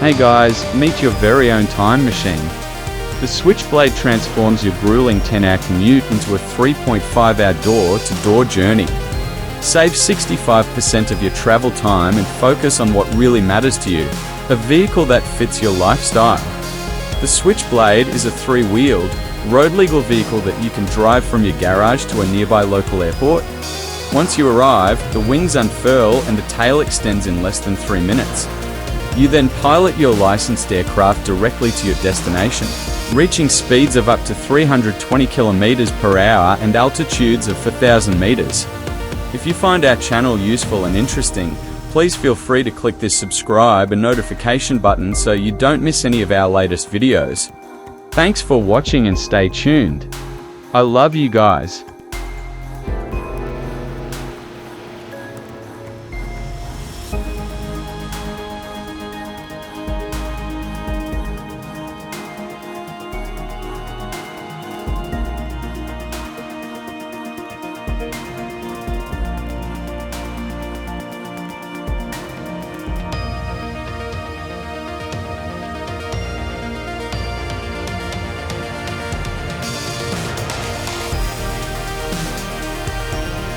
Hey guys, meet your very own time machine. The Switchblade transforms your grueling 10-hour commute into a 3.5-hour door-to-door journey. Save 65% of your travel time and focus on what really matters to you, a vehicle that fits your lifestyle. The Switchblade is a 3-wheeled, road-legal vehicle that you can drive from your garage to a nearby local airport. Once you arrive, the wings unfurl and the tail extends in less than 3 minutes. You then pilot your licensed aircraft directly to your destination, reaching speeds of up to 320 kilometers per hour and altitudes of 4,000 meters. If you find our channel useful and interesting, please feel free to click this subscribe and notification button so you don't miss any of our latest videos. Thanks for watching and stay tuned. I love you guys.